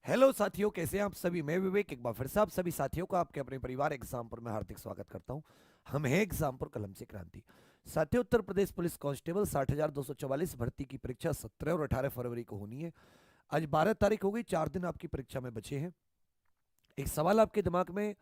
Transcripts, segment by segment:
Hello साथियों, कैसे हैं आप सभी। मैं विवेक एक बार फिर से आप सभी साथियों का आपके अपने परिवार एग्जामपुर में हार्दिक स्वागत करता हूं। हम हैं एग्जामपुर कलम से क्रांति। साथियों, उत्तर प्रदेश पुलिस कांस्टेबल 60,244 भर्ती की परीक्षा 17 और 18 फरवरी को होनी है। आज 12 तारीख हो गई, 4 दिन आपकी परीक्षा में बचे हैं। एक सवाल आपके दिमाग में,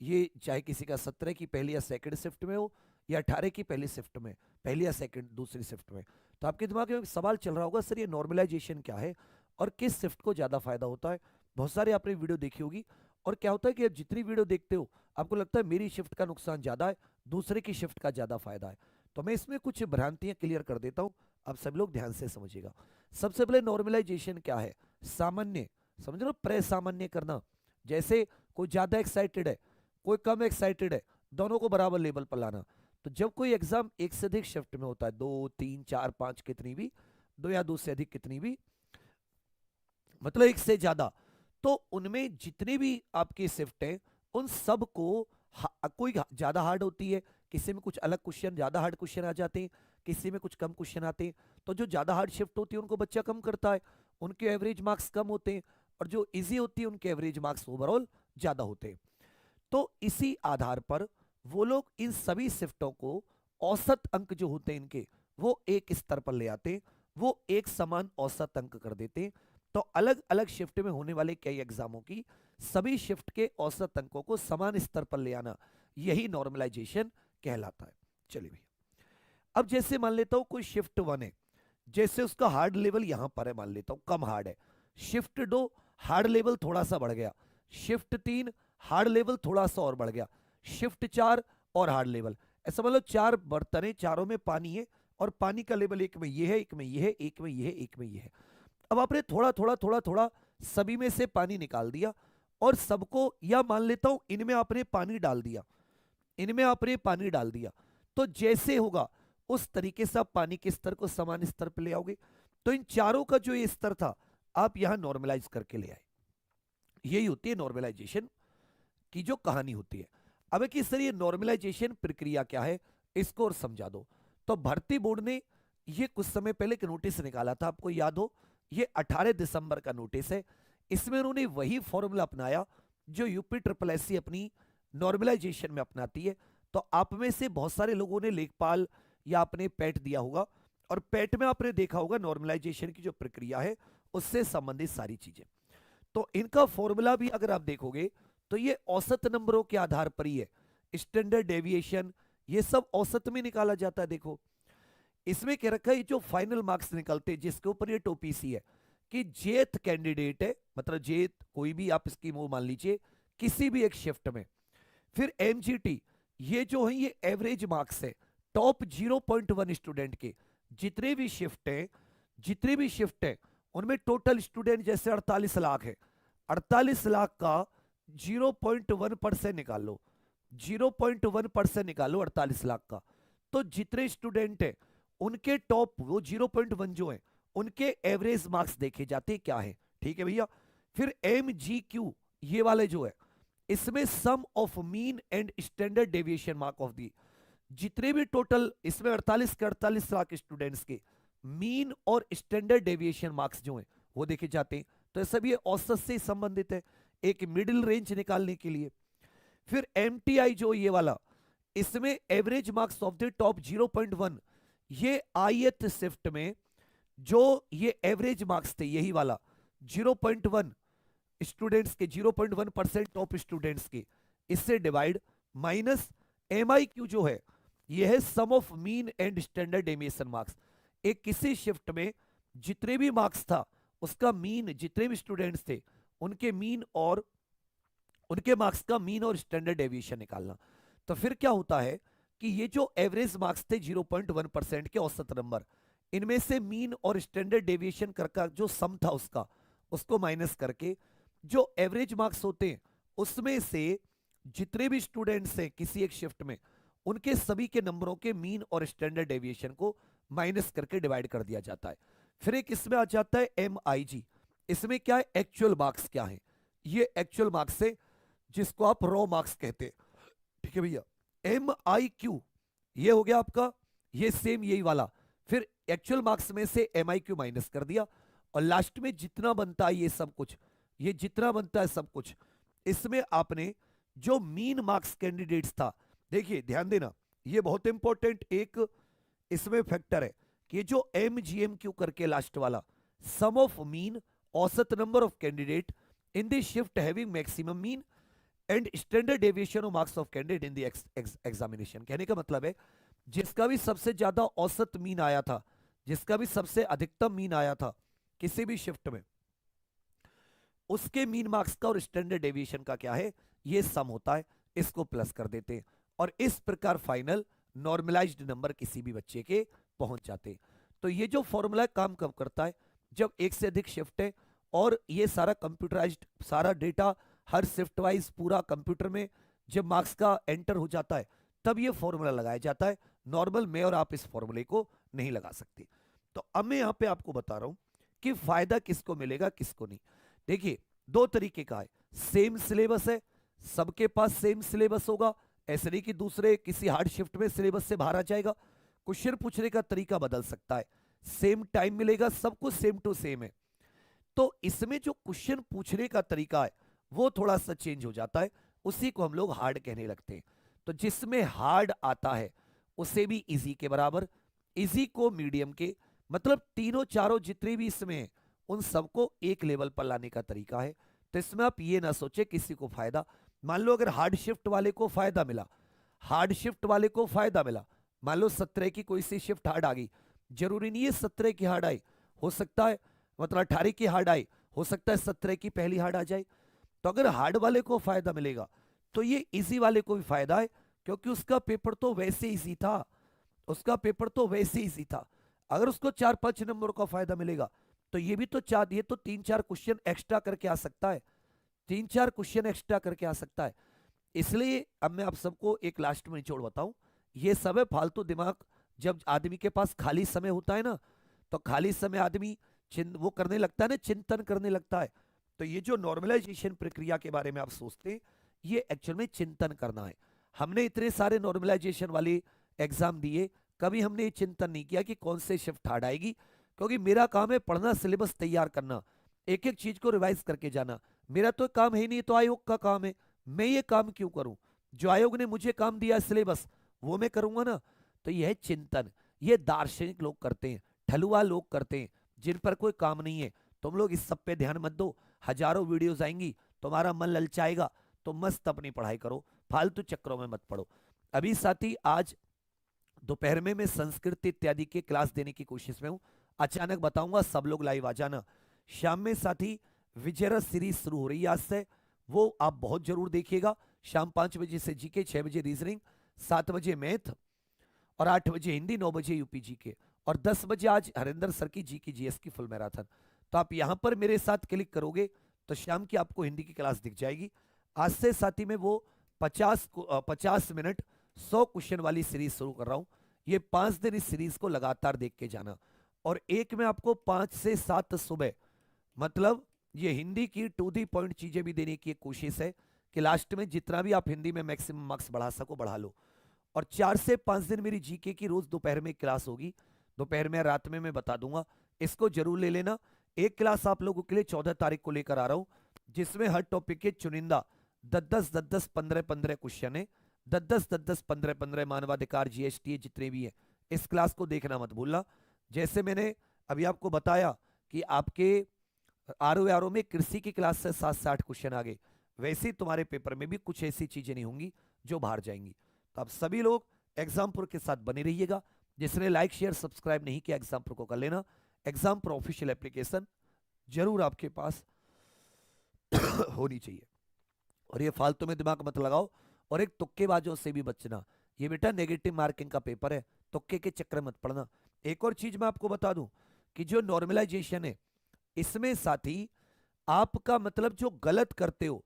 ये चाहे किसी का 17 की पहली या सेकंड शिफ्ट में हो या 18 की पहली शिफ्ट में, पहली या सेकंड दूसरी शिफ्ट में, तो आपके दिमाग में एक सवाल चल रहा होगा, सर ये नॉर्मलाइजेशन क्या है और किस शिफ्ट को ज़्यादा फायदा होता है। बहुत सारे आपने वीडियो देखी होगी, और क्या होता है कि आप जितनी वीडियो देखते हो आपको लगता है मेरी शिफ्ट का नुकसान ज़्यादा है, दूसरे की शिफ्ट का ज़्यादा फायदा है। तो मैं इसमें कुछ भ्रांतियां क्लियर कर देता हूं, आप सब लोग ध्यान से समझिएगा। सबसे पहले नॉर्मलाइजेशन क्या है। सामान्य, समझ लो, प्रे-सामान्य करना। जैसे कोई ज़्यादा एक्साइटेड है, कोई कम एक्साइटेड है, दोनों को बराबर लेवल पर लाना। तो जब कोई एग्जाम एक से अधिक शिफ्ट में होता है, 2 3 4 5 कितनी भी, 2 या 2 से अधिक कितनी भी, मतलब एक से ज्यादा, तो उनमें जितनी भी आपकी शिफ्ट है उन सब को कोई ज्यादा हार्ड होती है, किसी में कुछ अलग क्वेश्चन, ज्यादा हार्ड क्वेश्चन आ जाते हैं, किसी में कुछ कम क्वेश्चन आते हैं। तो जो ज्यादा हार्ड शिफ्ट होती है उनको बच्चा कम करता है, उनके एवरेज मार्क्स कम होते हैं, और जो इजी होती है उनके एवरेज मार्क्स ओवरऑल ज्यादा होते हैं। तो इसी आधार पर वो लोग इन सभी शिफ्टों को, औसत अंक जो होते हैं इनके, वो एक स्तर पर ले आते हैं, वो एक समान औसत अंक कर देते हैं। तो अलग अलग शिफ्ट में होने वाले कई एग्जामों की सभी शिफ्ट के औसत अंकों को समान स्तर पर ले आना, यही नॉर्मलाइजेशन कहलाता है। चलिए भैया, अब जैसे मान लेता हूं कोई शिफ्ट 1 है, जैसे उसका हार्ड लेवल यहां पर है, मान लेता हूं कम हार्ड है। शिफ्ट 2 हार्ड लेवल थोड़ा सा बढ़ गया। शिफ्ट 3 हार्ड लेवल थोड़ा सा और बढ़ गया। शिफ्ट 4 और हार्ड लेवल। ऐसा मतलब 4 बर्तन है, चारों में पानी है, और पानी का लेवल एक में ये है, एक में ये है, एक में ये है, एक में ये है। अब आपने थोड़ा थोड़ा थोड़ा थोड़ा सभी में से पानी निकाल दिया, और सबको, या मान लेता हूं इनमें आपने पानी डाल दिया, इनमें आपने पानी डाल दिया। तो जैसे होगा उस तरीके से आप पानी के स्तर को समान स्तर पर ले आओगे। तो इन चारों का जो ये स्तर था, आप यहां नॉर्मलाइज करके ले आए। यही होती है नॉर्मलाइजेशन की जो कहानी होती है। अब कि सर ये नॉर्मलाइजेशन प्रक्रिया क्या है, इसको और समझा दो। तो भर्ती बोर्ड ने ये कुछ समय पहले एक नोटिस निकाला था, आपको याद हो, ये 18 दिसंबर का नोटिस है। इसमें उन्होंने वही फॉर्मूला अपनाया जो यूपी ट्रिपल एससी अपनी नॉर्मलाइजेशन में अपनाती है। तो आप में से बहुत सारे लोगों ने लेखपाल या आपने पैट दिया होगा, और पैट में आपने देखा होगा नॉर्मलाइजेशन की जो प्रक्रिया है उससे संबंधित सारी चीजें। तो इनका फॉर्मूला भी अगर आप देखोगे तो ये औसत नंबरों के आधार पर ही है। स्टैंडर्ड डेविएशन, ये सब औसत में निकाला जाता है। देखो इसमें क्या रखा है, जो फाइनल मार्क्स निकलते हैं जिसके ऊपर ये टोपी सी है कि जेथ कैंडिडेट है, मतलब जेथ कोई भी आप इसकी वो मान लीजिए किसी भी एक शिफ्ट में। फिर एमजीटी, ये जो है ये एवरेज मार्क्स है टॉप 0.1 स्टूडेंट के। जितने भी शिफ्ट हैं, जितने भी शिफ्ट हैं उनमें टोटल स्टूडेंट जैसे 48 लाख है, 48 लाख का 0.1% निकाल लो, 0.1% निकालो 48 लाख का। तो जितने स्टूडेंट हैं उनके टॉप वो 0.1 जो है उनके एवरेज मार्क्स देखे जाते हैं क्या है। ठीक है भैया। फिर एम जी क्यू, ये वाले जो है, इसमें sum of mean and standard deviation mark of दी, जितने भी टोटल इसमें 48 के 48 लाख स्टूडेंट्स के मीन और स्टैंडर्ड डेविएशन मार्क्स जो हैं वो देखे जाते हैं। तो सब ये औसत से संबंधित है, एक मिडिल रेंज निकालने के लिए। फिर एमटीआई जो ये वाला, इसमें average marks of the top 0.1, ये आईएथ शिफ्ट में जो ये एवरेज मार्क्स थे यही वाला 0.1 स्टूडेंट्स के, 0.1% टॉप स्टूडेंट्स के, इससे divide minus M I Q जो है ये है sum of mean and standard deviation marks. एक किसी शिफ्ट में जितने भी मार्क्स था उसका मीन, जितने भी स्टूडेंट्स थे उनके मीन और उनके मार्क्स का मीन और स्टैंडर्ड डेविएशन निकालना। तो फिर क्या होता है कि ये जो एवरेज मार्क्स थे 0.1% के औसत नंबर, इनमें से मीन और स्टैंडर्ड डेविएशन का जो सम था उसका, उसको माइनस करके जो एवरेज मार्क्स होते हैं उसमें से जितने भी स्टूडेंट्स हैं किसी एक शिफ्ट में उनके सभी के नंबरों के मीन और स्टैंडर्ड डेविएशन को माइनस करके डिवाइड कर दिया जाता है। फिर एक इसमें आ जाता है एम आई जी, इसमें क्या है, एक्चुअल मार्क्स क्या है, ये एक्चुअल मार्क्स है जिसको आप रॉ मार्क्स कहते हैं। ठीक है भैया। एम आई क्यू, ये हो गया आपका, ये सेम यही वाला। फिर एक्चुअल मार्क्स में से एम आई क्यू माइनस कर दिया, और लास्ट में जितना बनता है ये सब कुछ ये जितना बनता है सब कुछ, इसमें आपने जो मीन मार्क्स कैंडिडेट्स था, देखिए ध्यान देना, ये बहुत इंपॉर्टेंट एक इसमें फैक्टर है कि जो MGMQ करके लास्ट वाला, सम ऑफ मीन, औसत number of candidate in the shift having maximum mean and standard deviation of marks of candidate in the examination. कहने का मतलब है जिसका भी सबसे ज्यादा औसत मीन आया था, जिसका भी सबसे अधिकतम मीन आया था किसी भी शिफ्ट में, उसके मीन मार्क्स का और स्टैंडर्ड डेविएशन का क्या है, ये सम होता है, इसको प्लस कर देते हैं और इस प्रकार फाइनल नॉर्मलाइज्ड नंबर किसी भी बच्चे के पहुंच जाते हैं। तो ये जो फॉर्मूला काम कब करता है, जब एक से अधिक शिफ्ट है और ये सारा कंप्यूटराइज्ड, सारा डेटा हर शिफ्ट वाइज पूरा कंप्यूटर में जब मार्क्स का एंटर हो जाता है, तब ये फॉर्मूला लगाया जाता है। नॉर्मल में और आप इस फॉर्मूले को नहीं लगा सकते। तो अब मैं यहां पे आपको बता रहा हूं कि फायदा किसको मिलेगा किसको नहीं। देखिए दो तरीके का है, सेम सिलेबस है, सबके पास सेम सिलेबस होगा, ऐसे नहीं कि दूसरे किसी हार्ड शिफ्ट में सिलेबस से बाहर आ जाएगा। क्वेश्चन पूछने का तरीका बदल सकता है, सेम टाइम मिलेगा, सब कुछ सेम टू सेम है। तो इसमें जो क्वेश्चन पूछने का तरीका है वो थोड़ा सा चेंज हो जाता है, उसी को हम लोग हार्ड कहने लगते हैं। तो जिसमें हार्ड आता है उसे भी इजी के बराबर, इजी को मीडियम के, मतलब तीनों चारों जितने भी इसमें हैं उन सबको एक लेवल पर लाने का तरीका है। तो इसमें आप ये ना सोचे किसी को फायदा, मान लो अगर हार्ड शिफ्ट वाले को फायदा मिला, हार्ड शिफ्ट वाले को फायदा मिला, मान लो 17 की कोई सी शिफ्ट हार्ड आ गई, जरूरी नहीं है 17 की हार्ड आई, हो सकता है मतलब 18 की हार्ड आई, हो सकता है 17 की पहली हार्ड आ जाए। तो अगर हार्ड वाले को फायदा मिलेगा तो ये इजी वाले को भी फायदा है, क्योंकि उसका पेपर तो वैसे इजी था, उसका पेपर तो वैसे इजी था। अगर उसको 4-5 नंबर का फायदा मिलेगा तो ये भी तो चार, ये तो 3-4 क्वेश्चन एक्स्ट्रा करके आ सकता है, 3-4 क्वेश्चन एक्स्ट्रा करके आ सकता है। इसलिए अब मैं आप सबको एक लास्ट में निचोड़ बताऊं, ये सब है फालतू दिमाग। जब आदमी के पास खाली समय होता है ना, तो खाली समय आदमी वो करने लगता है ना, चिंतन करने लगता है। तो ये जो नॉर्मलाइजेशन प्रक्रिया के बारे में आप सोचते हैं, ये एक्चुअल में चिंतन करना है। हमने इतने सारे नॉर्मलाइजेशन वाले एग्जाम दिए, कभी हमने ये चिंतन नहीं किया कि कौन से शिफ्ट हार्ड आएगी, क्योंकि मेरा काम है पढ़ना, सिलेबस तैयार करना, एक एक चीज को रिवाइज करके जाना। मेरा तो काम है नहीं, तो आयोग का काम है, मैं ये काम क्यों करूं? जो आयोग ने मुझे काम दिया सिलेबस, वो मैं करूंगा ना। तो यह है चिंतन, ये दार्शनिक लोग करते हैं, ठलुआ लोग करते हैं, जिन पर कोई काम नहीं है। तुम लोग इस सब पे ध्यान मत दो, हजारों वीडियोस आएंगी, तुम्हारा मन ललचाएगा, तो मस्त अपनी पढ़ाई करो, फालतू चक्रों में मत पड़ो। अभी साथी आज दोपहर में मैं संस्कृत इत्यादि के क्लास देने की कोशिश में हूं, अचानक बताऊंगा, सब लोग लाइव आ जाना। शाम में साथी विजयरथ सीरीज शुरू हो रही है आज से, वो आप बहुत जरूर देखिएगा। शाम 5 बजे से जीके, 6 बजे रीजनिंग, 7 बजे मैथ और 8 बजे हिंदी, 9 बजे यूपी जीके और 10 बजे आज हरिंदर सर की जी की जीएस की फुल मैराथन। तो आप यहां पर मेरे साथ क्लिक करोगे तो शाम की आपको हिंदी की क्लास दिख जाएगी। आज से साथी में वो 50 मिनट 100 क्वेश्चन वाली सीरीज शुरू कर रहा हूं। ये 5 दिन इस सीरीज को लगातार देख के जाना, और एक में आपको 5 से 7 सुबह, मतलब ये हिंदी की टू दी पॉइंट चीजें भी देने की एक कोशिश है कि लास्ट में जितना भी आप हिंदी में मैक्सिमम मार्क्स बढ़ा सको बढ़ा लो। और 4 से 5 दिन मेरी जीके की रोज दोपहर में क्लास होगी, दोपहर में रात में मैं बता दूंगा, इसको जरूर ले लेना। एक क्लास आप लोगों के लिए 14 तारीख को लेकर आ रहा हूं, जिसमें हर टॉपिक के चुनिंदा 10-10, 15-15 क्वेश्चन है, 10-10, 15-15 मानवाधिकार, जीएसटी जितने भी है। इस क्लास को देखना मत भूलना। जैसे मैंने अभी आपको बताया कि आपके आरओ में कृषि की क्लास से 7-8 क्वेश्चन आ गए, वैसे ही तुम्हारे पेपर में भी कुछ ऐसी चीजें नहीं होंगी जो बाहर जाएंगी। तो आप सभी लोग एग्जामपुर के साथ बने रहिएगा। जिसने लाइक शेयर सब्सक्राइब नहीं किया एग्जामपुर को कर लेना। एग्जामपुर ऑफिशियल एप्लीकेशन जरूर आपके पास होनी चाहिए। और ये फालतू में दिमाग मत लगाओ, और एक तुक्केबाजों से भी बचना। ये बेटा नेगेटिव मार्किंग का पेपर है, तुक्के के चक्कर मत पड़ना। एक और चीज मैं आपको बता दूं कि जो नॉर्मलाइजेशन है, इसमें साथी आपका मतलब जो गलत करते हो,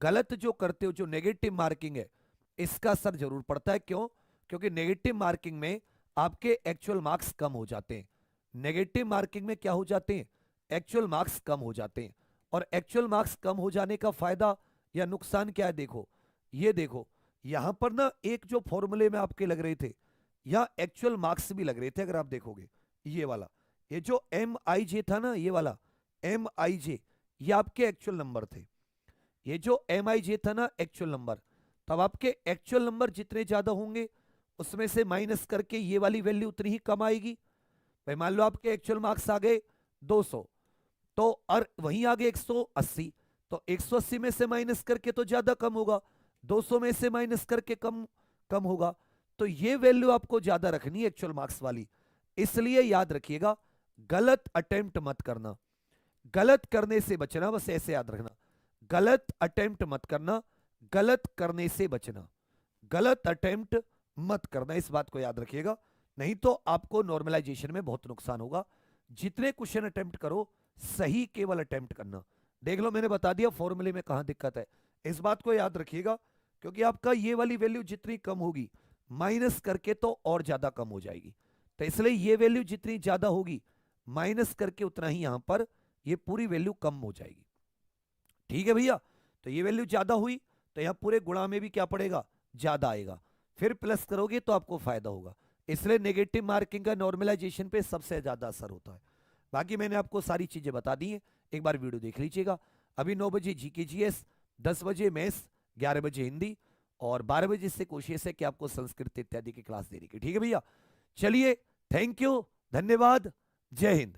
गलत जो करते हो, जो नेगेटिव मार्किंग है, इसका असर जरूर पड़ता है। क्यों? क्योंकि नेगेटिव मार्किंग में आपके एक्चुअल मार्क्स कम हो जाते हैं। नेगेटिव मार्किंग में क्या हो जाते हैं? एक्चुअल मार्क्स कम हो जाते हैं। और एक्चुअल मार्क्स कम हो जाने का फायदा या नुकसान क्या है? देखो, ये देखो, यहां पर ना एक जो फॉर्मूले में आपके लग रहे थे, या एक्चुअल मार्क्स भी लग रहे थे। अगर आप देखोगे ये वाला, ये जो एम आई जे था ना, ये वाला एम आई जे, ये आपके एक्चुअल नंबर थे। ये जो MIJ था ना एक्चुअल नंबर, तब आपके एक्चुअल नंबर जितने ज्यादा होंगे उसमें से माइनस करके ये वाली वैल्यू उतनी ही कम आएगी। भाई मान लो आपके एक्चुअल मार्क्स आ गए 200, तो और वहीं आ गए 180, तो 180 में से माइनस करके तो ज्यादा कम होगा, 200 में से माइनस करके कम कम होगा। तो ये वैल्यू आपको ज्यादा रखनी है एक्चुअल मार्क्स वाली। इसलिए याद रखिएगा, गलत अटेम्प्ट मत करना, गलत करने से बचना, बस ऐसे याद रखना, गलत अटेम्प्ट मत करना, गलत करने से बचना, गलत अटेम्प्ट मत करना, इस बात को याद रखिएगा। नहीं तो आपको नॉर्मलाइजेशन में बहुत नुकसान होगा। जितने क्वेश्चन अटेम्प्ट करो सही केवल अटेम्प्ट करना। देख लो मैंने बता दिया फॉर्मूले में कहां दिक्कत है, इस बात को याद रखिएगा। क्योंकि आपका ये वाली वैल्यू जितनी कम होगी माइनस करके तो और ज्यादा कम हो जाएगी, तो इसलिए ये वैल्यू जितनी ज्यादा होगी माइनस करके उतना ही यहां पर ये पूरी वैल्यू कम हो जाएगी। ठीक है भैया, तो ये वैल्यू ज्यादा हुई तो यहां पूरे गुणा में भी क्या पड़ेगा, ज्यादा आएगा, फिर प्लस करोगे तो आपको फायदा होगा। इसलिए नेगेटिव मार्किंग का नॉर्मलाइजेशन पे सबसे ज्यादा असर होता है। बाकी मैंने आपको सारी चीजें बता दी हैं, एक बार वीडियो देख लीजिएगा। अभी 9 बजे जीके जीएस, 10 बजे मैथ्स, 11 बजे हिंदी और 12 बजे से कोशिश है कि आपको संस्कृत इत्यादि की क्लास देने की। ठीक है भैया, चलिए, थैंक यू, धन्यवाद, जय हिंद।